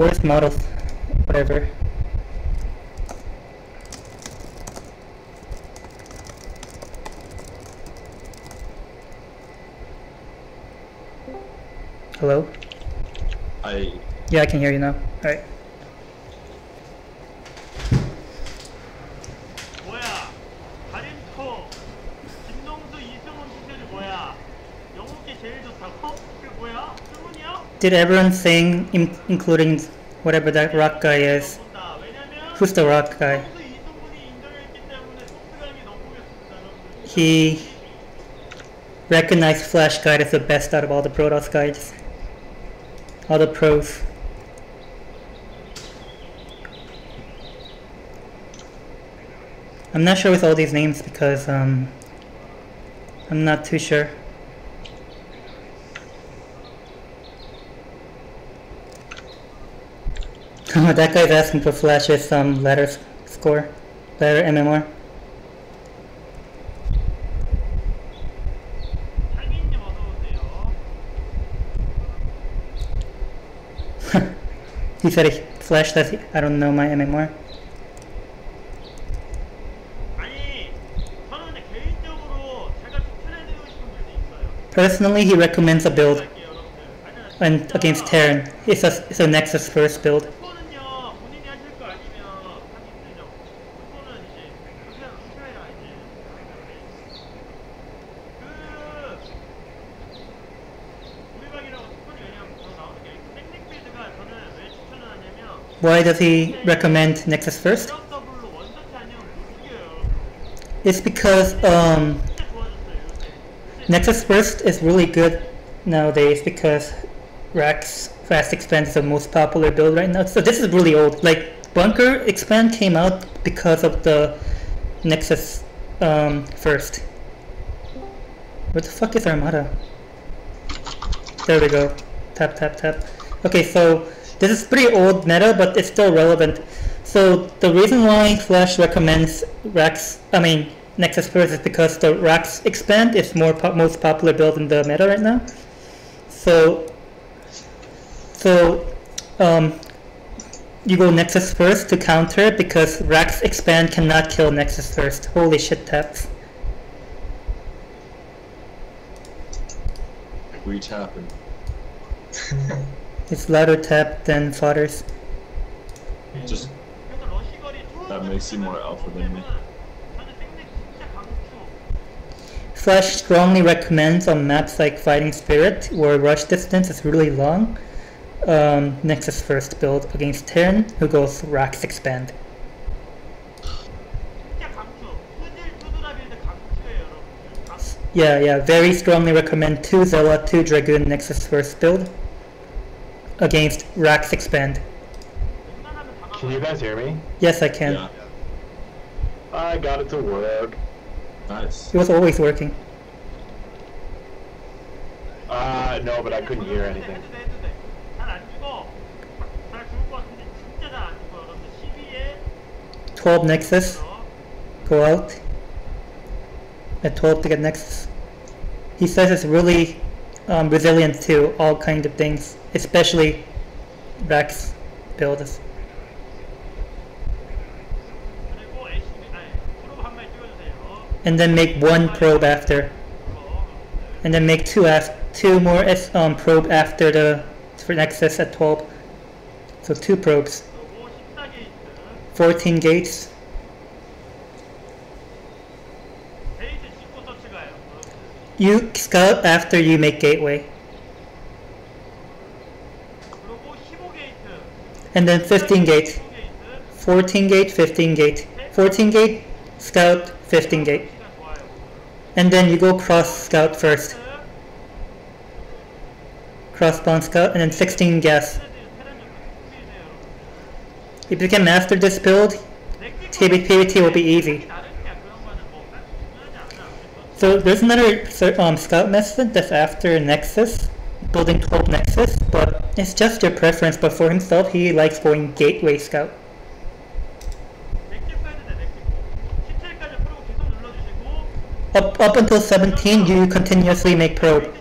worst models, whatever. Hello? Yeah, I can hear you now. Alright. Did everyone sing, including whatever that rock guy is? Who's the rock guy? He recognized Flash Guide as the best out of all the Protoss guides. All the pros. I'm not sure with all these names because I'm not too sure. Oh, that guy's asking for Flash's ladder score, ladder MMR. He said Flash says I don't know my MMR. Personally, he recommends a build and against Terran. It's a Nexus first build. Why does he recommend Nexus first? It's because Nexus first is really good nowadays because Rax Fast Expand is the most popular build right now. So this is really old. Like Bunker Expand came out because of the Nexus first. Where the fuck is Armada? There we go. Tap tap tap. Okay, so this is pretty old meta, but it's still relevant. So the reason why Flash recommends Nexus first is because the Rax Expand is most popular build in the meta right now. So you go Nexus first to counter it because Rax Expand cannot kill Nexus first. Holy shit taps. We tapping. It's louder tap than Fodder's. Just that makes you more alpha than me. Flash strongly recommends on maps like Fighting Spirit, where rush distance is really long, Nexus first build against Terran, who goes Rax Expand. Yeah, very strongly recommend 2 Zella, 2 Dragoon Nexus first build against Rax Expand. Can you guys hear me? Yes, I can. Yeah. I got it to work. Nice. It was always working. No, but I couldn't hear anything. 12 Nexus. Go out. At 12 to get Nexus. He says it's really resilient to all kinds of things, especially Rax builds. And then make 1 probe after. And then make 2 more probe after the Nexus at 12. So 2 probes. 14 gates. You scout after you make gateway. And then 15 gate. 14 gate, 15 gate. 14 gate, scout, 15 gate. And then you go cross scout first. Crossbound scout, and then 16 gas. If you can master this build, PvT will be easy. So there's another scout method that's after Nexus, building 12 Nexus, but it's just your preference. But for himself, he likes going gateway scout. Up until 17, you continuously make probe.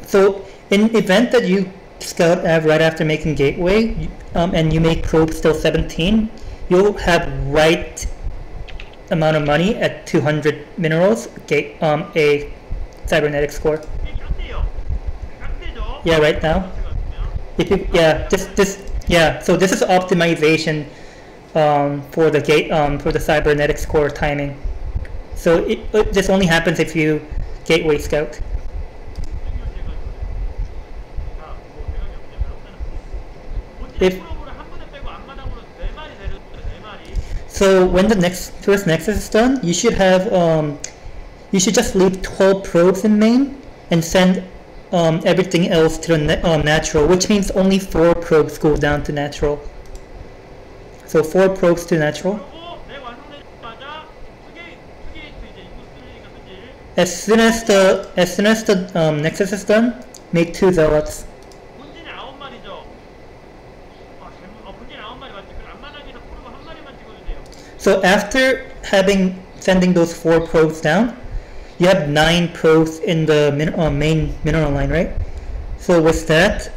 So in event that you scout right after making gateway, and you make probe still 17, you'll have right amount of money at 200 minerals, a cybernetic score. Yeah, right now. If you, yeah, so this is optimization for the for the cybernetic score timing. So this only happens if you gateway scout. So when the first nexus is done, you should have you should just leave 12 probes in main and send everything else to the natural, which means only 4 probes go down to natural. So 4 probes to natural. As soon as the nexus is done, make 2 zealots. So after sending those 4 probes down, you have 9 probes in the main mineral line, right? So with that,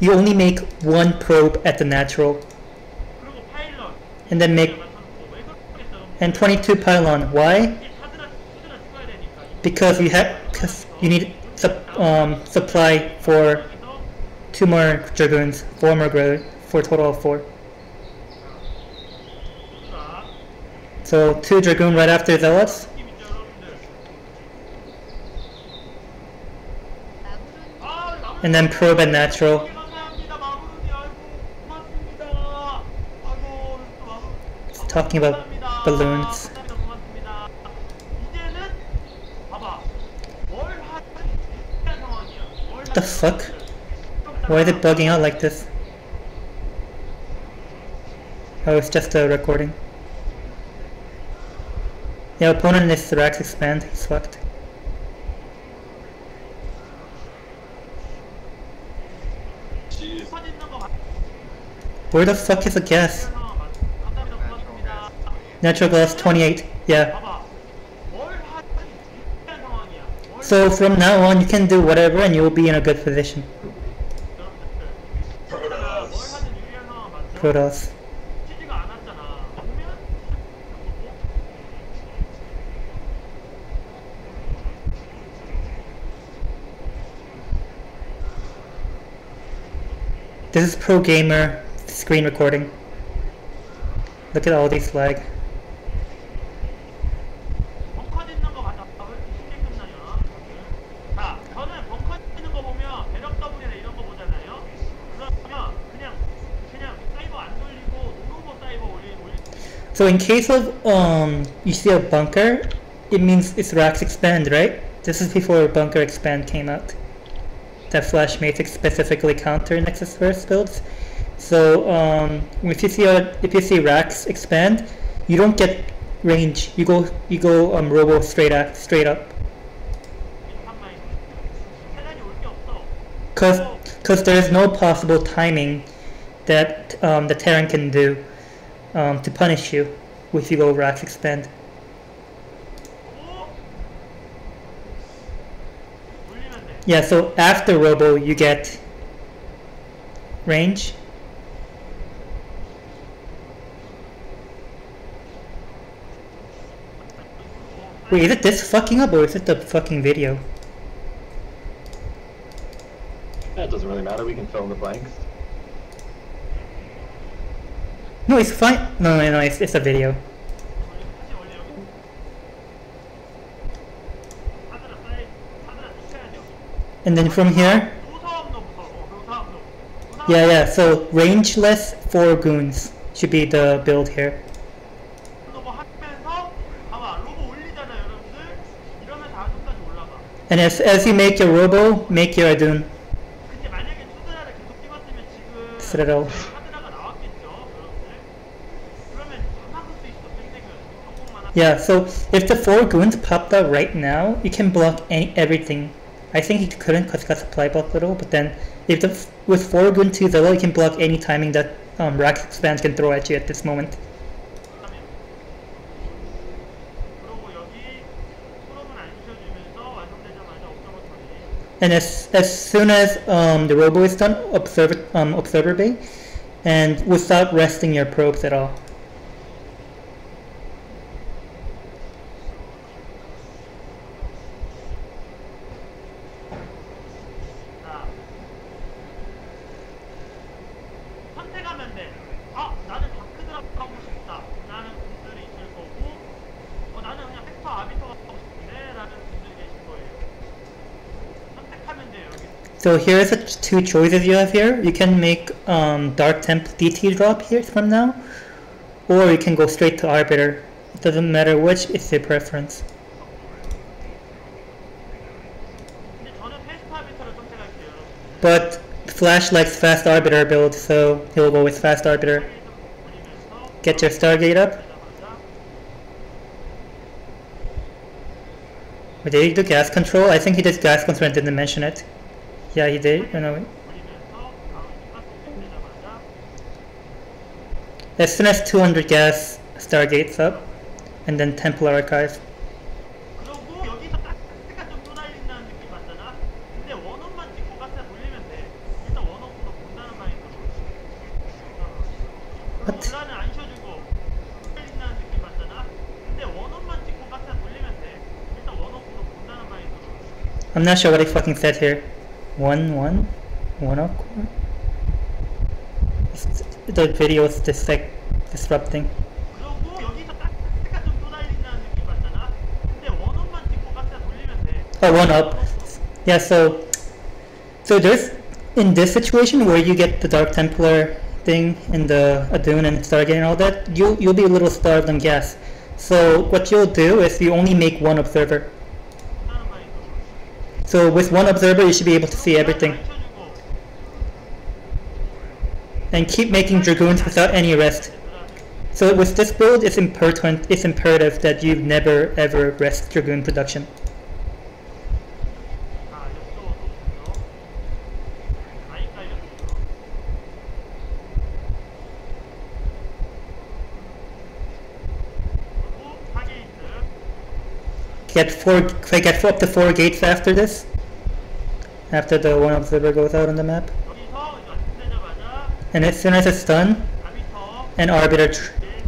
you only make 1 probe at the natural, and then make 22 pylon. Why? Because you need supply for 2 more dragoons, 4 more dragoons, for a total of 4. So 2 dragoon right after zealots. And then probe at natural. It's talking about balloons. What the fuck? Why is it bugging out like this? Oh, it's just a recording. Yeah, opponent is Rax expand, he's fucked. Where the fuck is the gas? Natural gas 28, yeah. So from now on you can do whatever and you will be in a good position. Protoss. This is pro gamer screen recording. Look at all these lag. So in case of you see a bunker, it means it's Rax expand, right? This is before bunker expand came out. That Flash Matrix specifically counter Nexus first builds. So if you see Rax expand, you don't get range. You go robo straight up. Cause there is no possible timing that the Terran can do to punish you if you go Rax expand. Yeah, so after robo you get range. Wait, is it this fucking up or is it the fucking video? Yeah, it doesn't really matter, we can fill in the blanks. No, it's fine. No, it's a video. And then from here, yeah, so rangeless 4 goons should be the build here. And as you make your robo, make your Adun. Citadel. Yeah, so if the 4 goons popped out right now, you can block everything. I think he couldn't because he got supply block little, but then if with 4 goon 2 Zilla, you can block any timing that Rax expands can throw at you at this moment. And as soon as the robo is done, observer bay, and without resting your probes at all. So here's the two choices you have here. You can make Dark Temp DT drop here from now, or you can go straight to Arbiter. It doesn't matter which, it's your preference. But Flash likes fast Arbiter build, so he'll go with fast Arbiter. Get your Stargate up. Did he do gas control? I think he did gas control and didn't mention it. Yeah, he did. You know. As soon as 200 gas, Stargate's up, and then Templar Archive. What? I'm not sure what he fucking said here. 1 up. The video is just like disrupting. Oh, 1 up. Yeah, so there's in this situation where you get the Dark Templar thing and the Adun and Stargate and all that, you'll be a little starved on gas. So what you'll do is you only make 1 observer. So with 1 observer, you should be able to see everything. And keep making Dragoons without any rest. So with this build, it's imperative that you never ever rest Dragoon production. Get up to 4 gates after this. After the 1 observer goes out on the map. And as soon as it's done, an Arbiter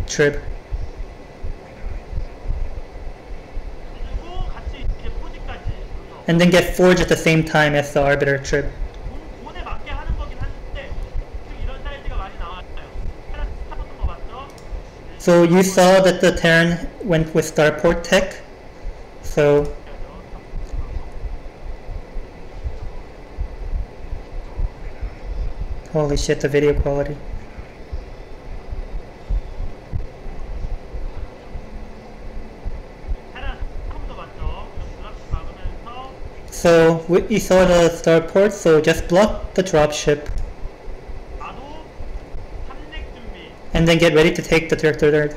trib. And then get Forge at the same time as the Arbiter trib. So you saw that the Terran went with Starport tech. So holy shit, the video quality. So you saw the starport, so just block the dropship. And then get ready to take the third.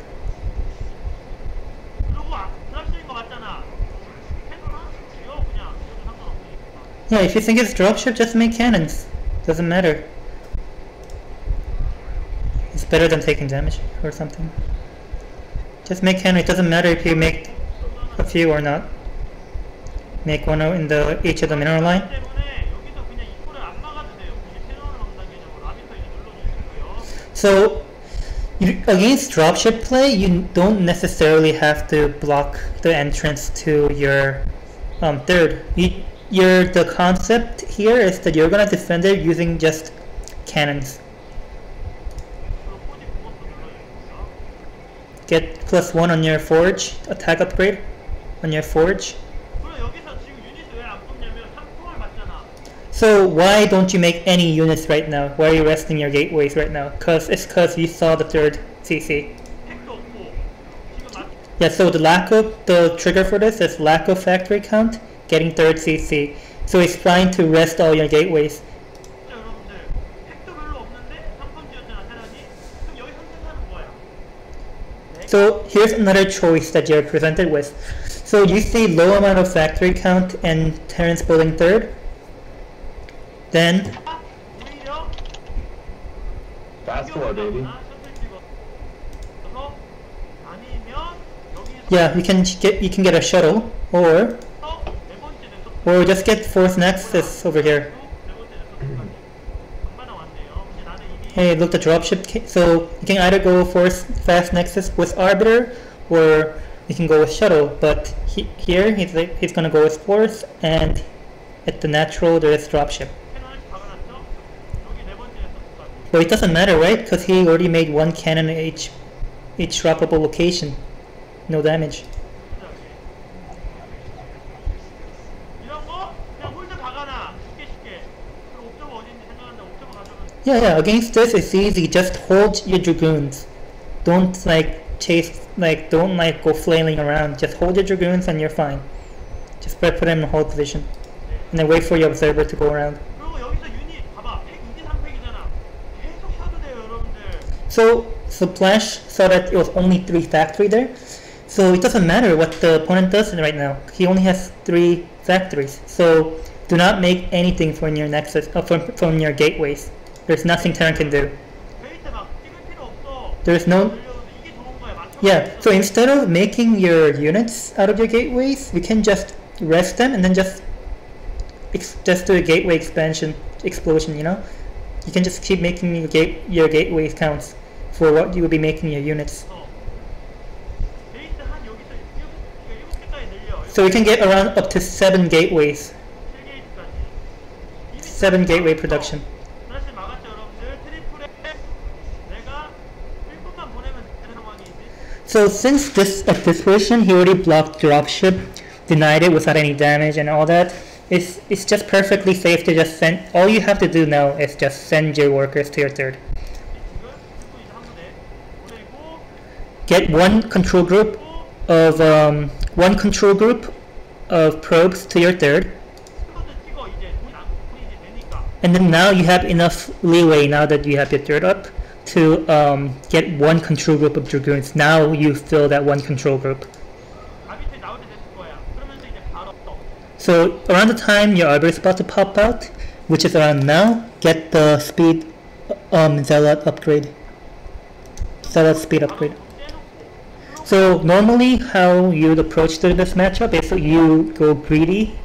Yeah, if you think it's dropship, just make cannons. Doesn't matter. It's better than taking damage or something. Just make cannon. It doesn't matter if you make a few or not. Make one in each of the mineral line. So against dropship play, you don't necessarily have to block the entrance to your third. The concept here is that you're gonna defend it using just cannons. Get +1 on your forge, attack upgrade on your forge. So why don't you make any units right now? Why are you resting your gateways right now? It's because you saw the 3rd CC. Yeah, so the trigger for this is lack of factory count, getting 3rd CC. So it's trying to rest all your gateways. So here's another choice that you're presented with. So you see low amount of factory count and Terrans building 3rd. Then fast forward, baby. Yeah, you can get a shuttle, or Or just get force nexus over here. Hey, look, the dropship. So you can either go force fast nexus with arbiter, or you can go with shuttle. But here he's gonna go with force, and at the natural there is dropship. But it doesn't matter, right? Because he already made one cannon at each droppable location. No damage. Yeah, against this it's easy. Just hold your dragoons. Don't chase, don't go flailing around. Just hold your dragoons and you're fine. Just put them in hold position. And then wait for your observer to go around. So Flash saw that it was only 3 factory there. So it doesn't matter what the opponent does right now. He only has 3 factories. So do not make anything from your nexus, from your gateways. There's nothing Terran can do. There's no... Yeah, so instead of making your units out of your gateways, you can just rest them and then just do a gateway explosion, you know? You can just keep making your gateways counts for what you will be making your units. So you can get around up to 7 gateways. 7 gateway production. So since at this position he already blocked dropship, denied it without any damage and all that, it's just perfectly safe to just send. All you have to do now is just send your workers to your third. Get one control group of probes to your third, and then now you have enough leeway, now that you have your third up, to get one control group of dragoons. Now you fill that one control group. So around the time your arbiter is about to pop out, which is around now, get the speed zealot upgrade. Zealot speed upgrade. So normally how you'd approach this matchup is you go greedy,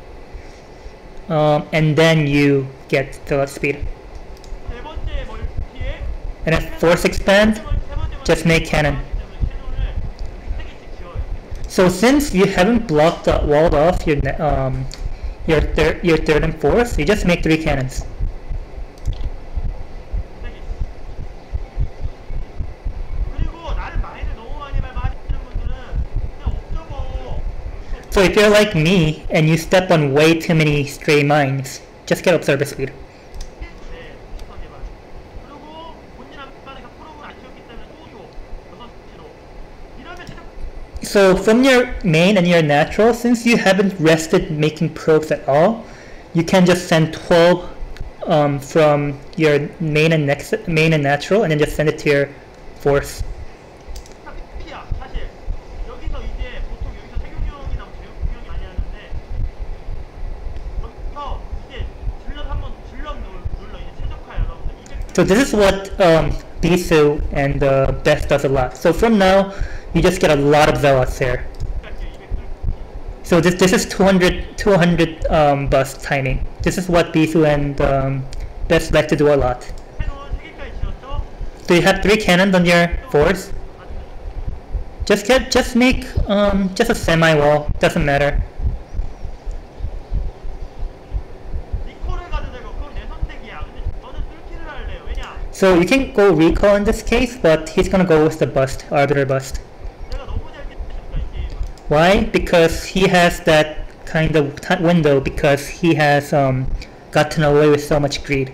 and then you get zealot speed. And at force expand, just make cannon. So since you haven't walled off your third and fourth, you just make 3 cannons. So if you're like me and you step on way too many stray mines, just get observer speed. So from your main and your natural, since you haven't rested making probes at all, you can just send 12 from your main and natural, and then just send it to your force. So this is what Bisu and Beth does a lot. So from now, you just get a lot of zealots there. So this is 200 bus timing. This is what Bisu and Beth like to do a lot. So you have 3 cannons on your force. Just make just a semi wall. Doesn't matter. So you can go recall in this case, but he's gonna go with the bust, arbiter bust. Why? Because he has that kind of window, because he has gotten away with so much greed.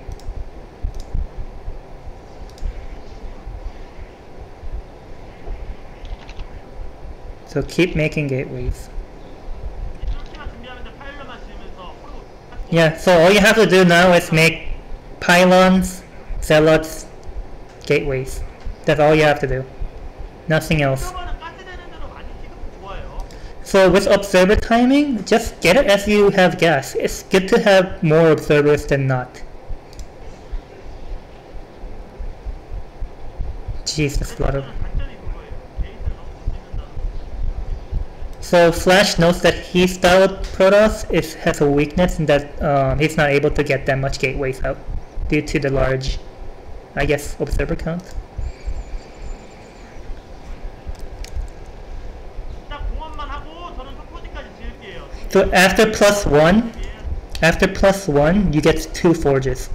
So keep making gateways. Yeah, so all you have to do now is make pylons, zealots, gateways. That's all you have to do. Nothing else. So with observer timing, just get it as you have gas. It's good to have more observers than not. Jesus, a lot of... So Flash knows that his style of Protoss has a weakness in that he's not able to get that much gateways out due to the large, I guess, observer count. So after +1, you get 2 forges.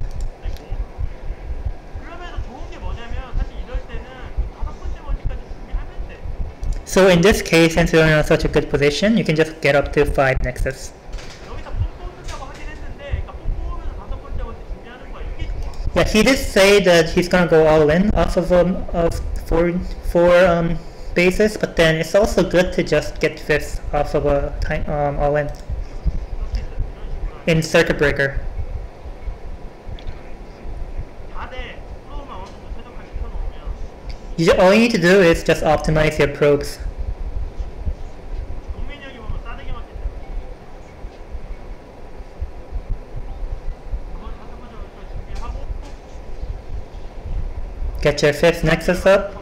So in this case, since you're in such a good position, you can just get up to 5 nexus. Yeah, he did say that he's gonna go all in off of four bases, but then it's also good to just get 5th off of a all in circuit breaker. All you need to do is just optimize your probes. Get your 5th nexus up.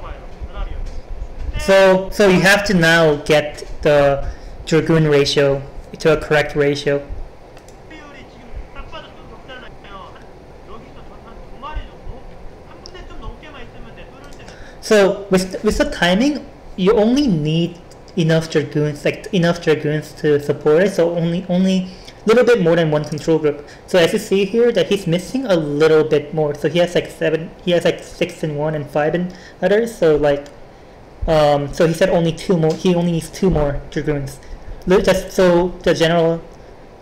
So you have to now get the Dragoon ratio to a correct ratio. So with the timing, you only need enough dragoons, to support it. So only little bit more than 1 control group. So as you see here, that he's missing a little bit more. So he has like 7. He has like 6 in one and 5 in others. So like, so he said only 2 more. He only needs 2 more dragoons. Just so the general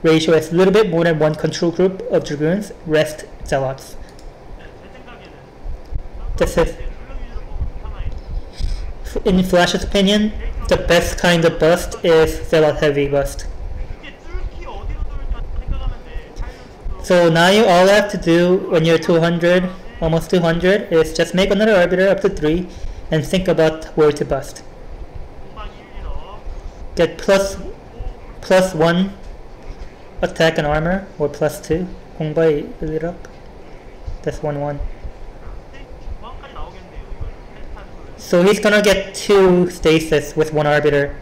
ratio is a little bit more than 1 control group of dragoons. Rest zealots. This is. In Flash's opinion, the best kind of bust is Zealot Heavy bust. So now all you have to do when you're 200, almost 200, is just make another Arbiter up to 3 and think about where to bust. Get plus 1 attack and armor, or +2. 공부해 it up. That's 1-1. So he's gonna get 2 stasis with 1 arbiter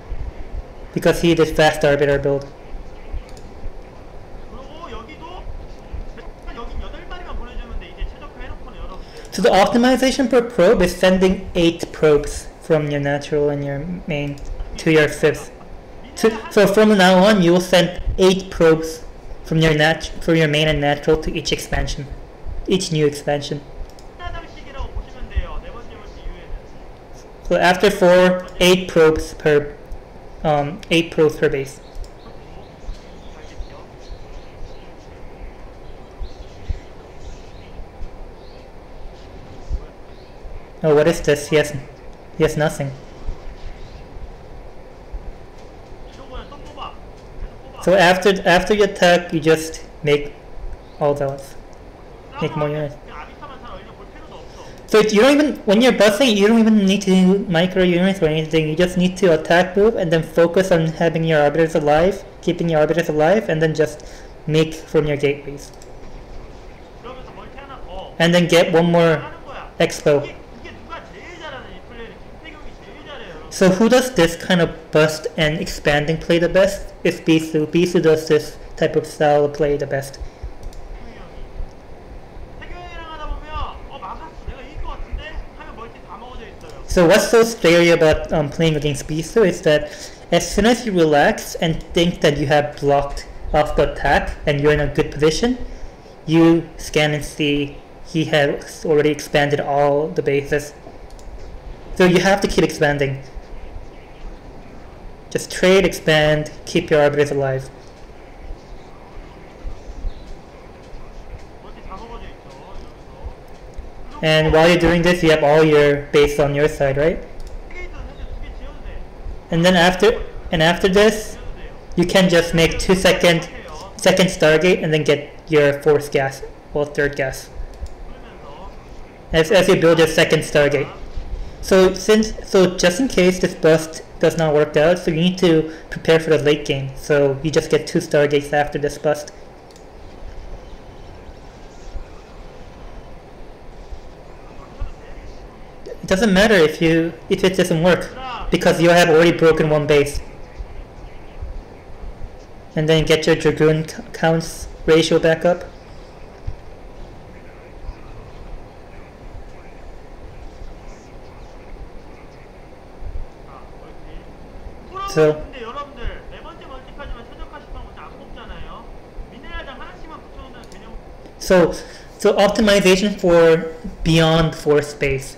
because he did fast arbiter build. So the optimization per probe is sending 8 probes from your natural and your main to your 5th. So from now on, you will send 8 probes from your main and natural to each expansion, each new expansion. So after 4, 8 probes per 8 probes per base. Oh, what is this? He has nothing. So after you attack, you just make all those, make more units. So you don't even, when you're busting, you don't even need to do micro units or anything. You just need to attack move and then focus on having your arbiters alive, keeping your arbiters alive, and then just make from your gateways. And then get 1 more expo. So who does this kind of bust and expanding play the best? It's Bisu. Bisu does this type of style of play the best. So what's so scary about playing against Bisu is that as soon as you relax and think that you have blocked off the attack and you're in a good position, you scan and see he has already expanded all the bases. So you have to keep expanding. Just trade, expand, keep your arbiters alive. And while you're doing this, you have all your base on your side, right? And then after this, you can just make 2 second Stargate and then get your 4th gas or 3rd gas as you build your 2nd Stargate. So just in case this bust does not work out, so you need to prepare for the late game. So you just get 2 Stargates after this bust. It doesn't matter if it doesn't work, because you have already broken 1 base. and then get your dragoon counts ratio back up. So 근데 여러분들 네 번째 멀티까지만 최적화시키면 안 뽑잖아요. 미네랄당 하나씩만 붙여놓는 개념. So optimization for beyond fourth base.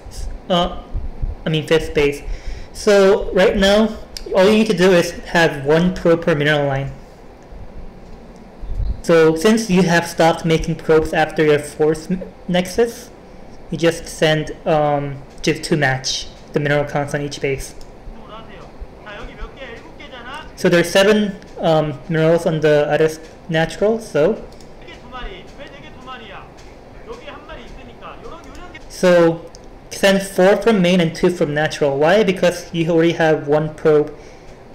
Fifth base. So right now, all you need to do is have one probe per mineral line. So since you have stopped making probes after your fourth nexus, you just send just to match the mineral counts on each base. 자 여기 몇 개? 7개잖아. So there's 7 minerals on the other natural. So 4개 2마리. 왜 4개 2마리야? 여기 한 마리 있으니까. 요런 so send 4 from main and 2 from natural. Why? Because you already have one probe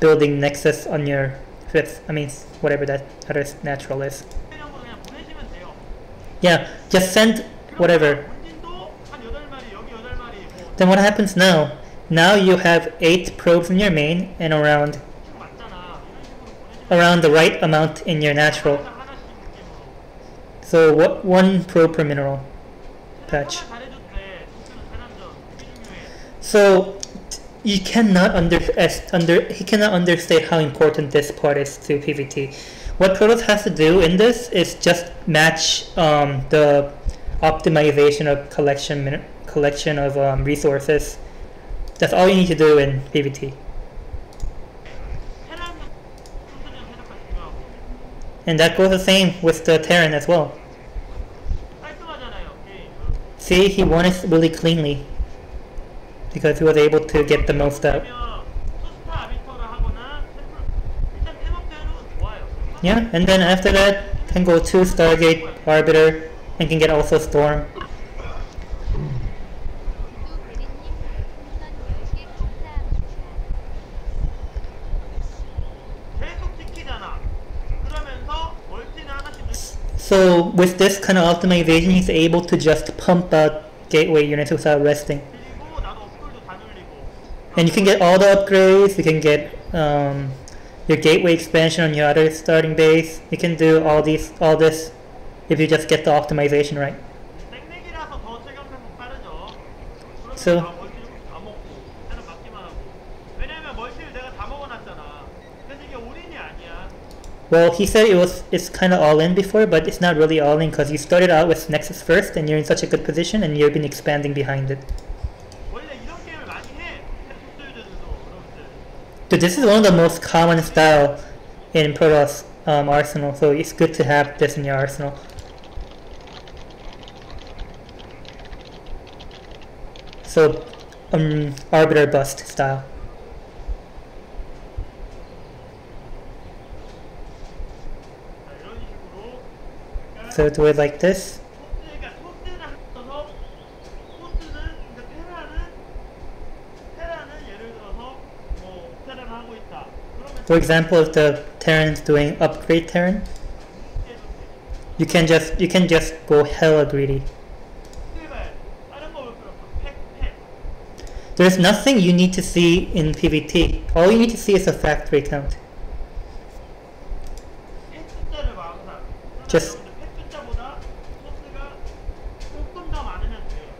building nexus on your fifth. Whatever that other natural is. 정도 그냥 보내시면 돼요. Yeah, just send whatever. 본진도 한 8마리, 여기 8마리. 뭐 Then what happens now? Now you have 8 probes in your main and around 맞잖아. 이런 식으로 보내시면 the right amount in your natural. 하나씩 느낌으로. So what 1 probe per mineral patch. 잘해줬대. 토스는 사람전. 되게 중요해. So you cannot he cannot understate how important this part is to PvT. What Protoss has to do in this is just match the optimization of collection of resources. That's all you need to do in PvT. And that goes the same with the Terran as well. 깔끔하잖아요. 게임. See, he won it really cleanly because he was able to get the most out. 그러면 토스타 아비터를 하거나 템플 일단 템업대로 좋아요. Yeah, and then after that, can go to Stargate, Arbiter, and can get also Storm. 계속 지키잖아. 그러면서 멀티는 하나씩 넣- So with this kind of optimization, he's able to just pump out gateway units without resting. 그리고 나도 업글도 다 늘리고. And you can get all the upgrades, you can get your gateway expansion on your other starting base. You can do all this if you just get the optimization right. 땡땡이라서 더 체감tempo 빠르죠. 그러면 So- 다 멀티를 다 먹고 하나 받기만 하고. 왜냐면 멀티를 내가 다 먹어놨잖아. 그래서 이게 올인이 아니야. Well, he said it's kind of all in before, but it's not really all in because you started out with Nexus first, and you're in such a good position, and you've been expanding behind it. 원래 이런 게임을 많이 해. 템플들도 여러분들. So this is one of the most common style in Protoss arsenal, so it's good to have this in your arsenal. So, Arbiter bust style. 자, 이런 식으로. 약간 So do it like this. 토스는 합쳐서 테라는 예를 들어서 뭐 테라를 하고 있다. 그러면 For example, if the Terran's doing upgrade Terran, you can just go hella greedy. 제발 다른 거 볼 필요 없어. 팩. There's nothing you need to see in PvT. All you need to see is a factory count. 팩 숫자를 봐 항상. Just- 여러분들 팩 숫자보다 토스가 조금 더 많으면 돼요.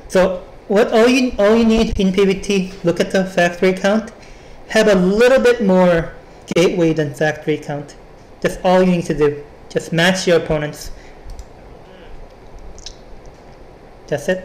So all you need in PvT, look at the factory count, have a little bit more gateway than factory count. That's all you need to do. Just match your opponents. That's it.